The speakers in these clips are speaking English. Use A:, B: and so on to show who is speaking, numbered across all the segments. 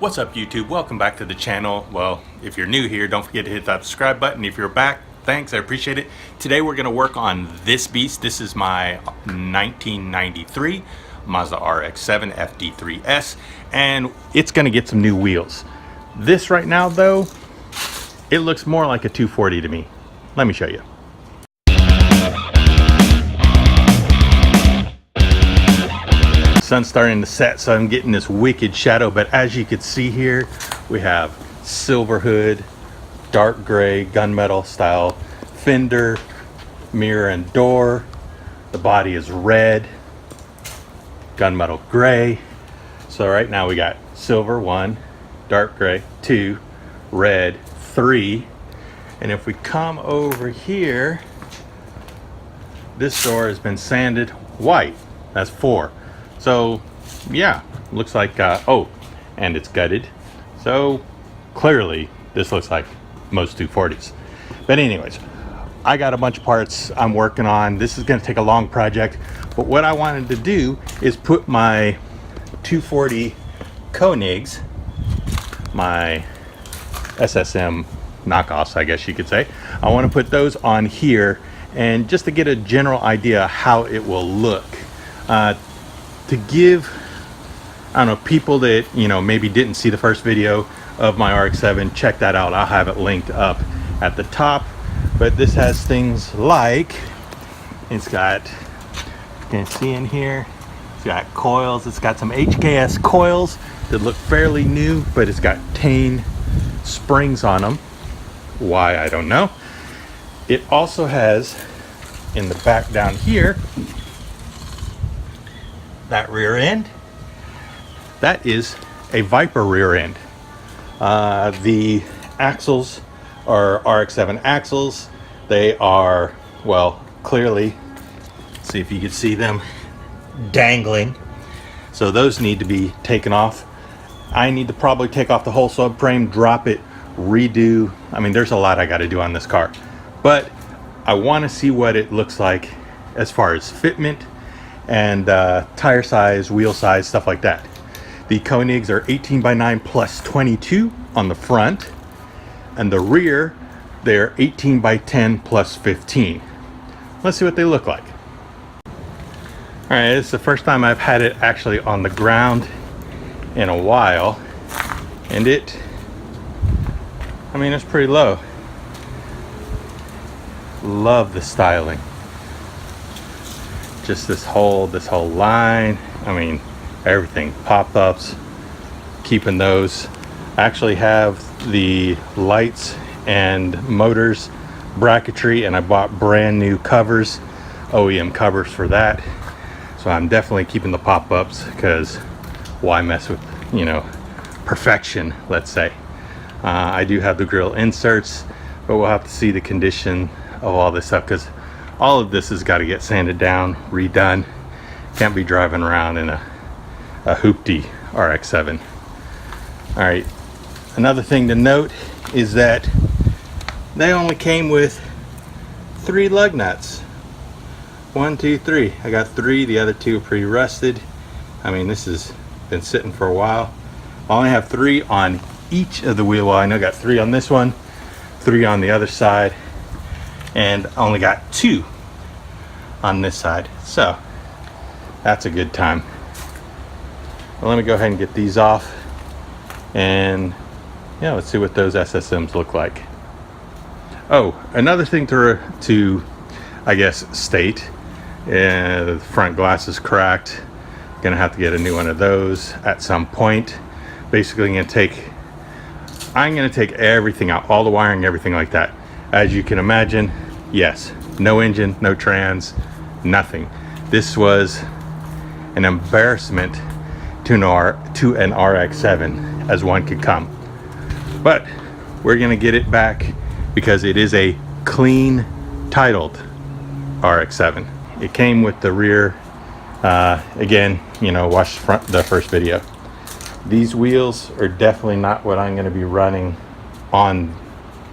A: What's up, YouTube? Welcome back to the channel. Well, if you're new here, don't forget to hit that subscribe button. If you're back, thanks, I appreciate it. Today we're gonna work on this beast. This is my 1993 Mazda Rx-7 FD3S, and it's gonna get some new wheels. This right now though, it looks more like a 240 to me. Let me show you. Sun's starting to set, so I'm getting this wicked shadow, but as you can see here, we have silver hood, dark gray gunmetal style fender, mirror and door. The body is red, gunmetal gray. So right now we got silver 1, dark gray 2, red 3, and if we come over here, this door has been sanded white. That's 4. So yeah, looks like oh, and it's gutted, so clearly this looks like most 240s. But anyways, I got a bunch of parts I'm working on. This is going to take a long project, but what I wanted to do is put my 240 Konigs, my SSM knockoffs, I guess you could say. I want to put those on here, and just to get a general idea how it will look, to give, I don't know, people that, you know, maybe didn't see the first video of my Rx-7, check that out. I'll have it linked up at the top. But this has things like, it's got, you can see in here, it's got coils. It's got some HKS coils that look fairly new, but it's got Tane springs on them. Why, I don't know. It also has, in the back down here, that rear end, that is a Viper rear end. The axles are Rx-7 axles. They are, well, clearly, see if you can see them dangling. So those need to be taken off. I need to probably take off the whole subframe, drop it, redo. I mean, there's a lot I got to do on this car, but I want to see what it looks like as far as fitment and tire size, wheel size, stuff like that. The Konigs are 18x9 plus 22 on the front, and the rear, they're 18x10 plus 15. Let's see what they look like. All right, this is the first time I've had it actually on the ground in a while, and it, I mean, it's pretty low. Love the styling. Just this whole line, I mean, everything, pop-ups, keeping those. I actually have the lights and motors bracketry, and I bought brand new covers, OEM covers for that. So I'm definitely keeping the pop-ups, because why mess with, you know, perfection, let's say. I do have the grill inserts, but we'll have to see the condition of all this stuff, because all of this has got to get sanded down, redone. Can't be driving around in a hoopty Rx-7. All right, another thing to note is that they only came with 3 lug nuts. 1, 2, 3. I got 3, the other 2 are pretty rusted. I mean, this has been sitting for a while. I only have 3 on each of the wheel well. I know I got 3 on this one, 3 on the other side, and I only got 2 on this side, so that's a good time. Well, let me go ahead and get these off, and yeah, let's see what those SSMs look like. Oh, another thing to I guess state, the front glass is cracked. Gonna have to get a new one of those at some point. Basically I'm gonna take everything out, all the wiring, everything like that. As you can imagine, yes, no engine, no trans, nothing. This was an embarrassment to an Rx-7 as one could come. But we're gonna get it back, because it is a clean titled Rx-7. It came with the rear, again, you know, watch the first video. These wheels are definitely not what I'm gonna be running on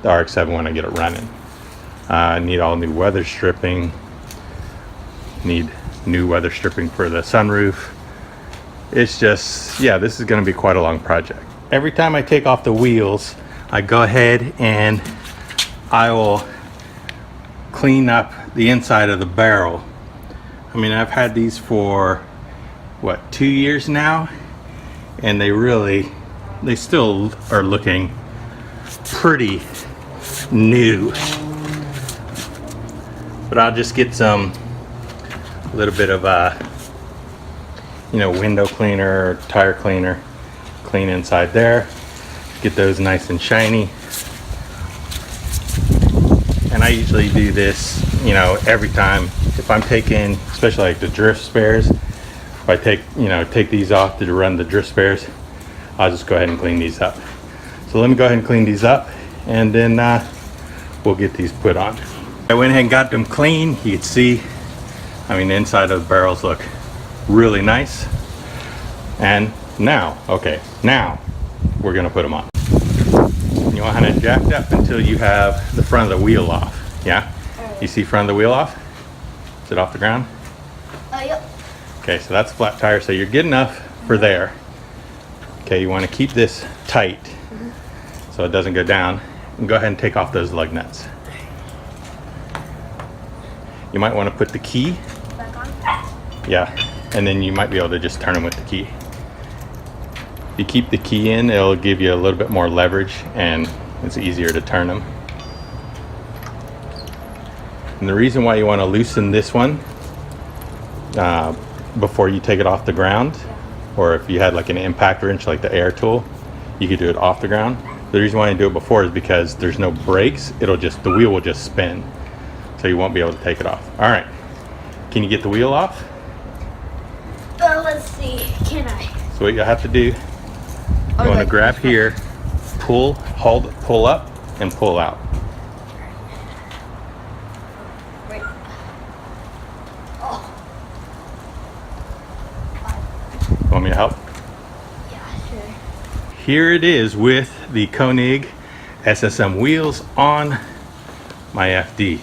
A: the Rx-7 when I get it running. I need all new weather stripping, need new weather stripping for the sunroof. It's just, yeah, this is going to be quite a long project. every time I take off the wheels, I go ahead and I will clean up the inside of the barrel. I mean, I've had these for what, 2 years now, and they still are looking pretty new. But I'll just get a little bit of window cleaner or tire cleaner, clean inside there, get those nice and shiny. And I usually do this, every time if I'm taking, especially like the drift spares, if I take these off to run the drift spares, I'll just go ahead and clean these up. So let me go ahead and clean these up, and then we'll get these put on. I went ahead and got them clean. You can see, I mean, the inside of the barrels look really nice. And now we're gonna put them on. You want to jack it up until you have the front of the wheel off. Yeah? You see front of the wheel off? Is it off the ground?
B: Yep.
A: Okay, so that's a flat tire, so you're good enough for there. Okay, you want to keep this tight so it doesn't go down. And go ahead and take off those lug nuts. You might want to put the key
B: Back on?
A: Yeah, and then you might be able to just turn them with the key. If you keep the key in, it'll give you a little bit more leverage and it's easier to turn them. And the reason why you want to loosen this one before you take it off the ground, or if you had like an impact wrench like the air tool, you could do it off the ground. The reason why you do it before is because there's no brakes, the wheel will just spin, so you won't be able to take it off. All right, can you get the wheel off?
B: Let's see, can I?
A: So what you have to do, you want to grab here, pull, hold, pull up, and pull out.
B: Wait. Oh.
A: Want me to help?
B: Yeah, sure.
A: Here it is with the Konig SSM wheels on my FD.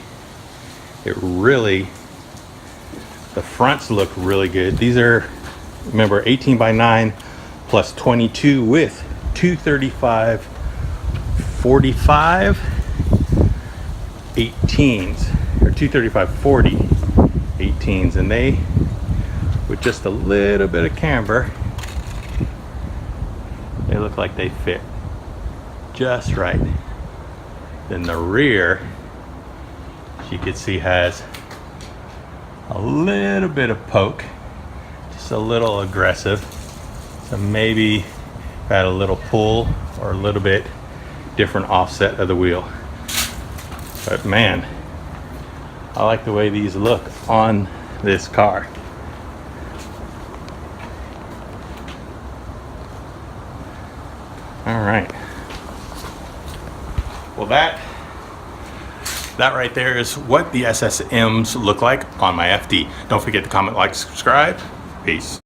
A: The fronts look really good. These are, remember, 18 by 9 plus 22 with 235 45 18s, or 235 40 18s, and they, with just a little bit of camber, they look like they fit just right. Then the rear, as you can see, has a little bit of poke, just a little aggressive. So maybe if I had a little pull or a little bit different offset of the wheel. But man, I like the way these look on this car. All right. Well, that right there is what the SSMs look like on my FD. Don't forget to comment, like, subscribe. Peace.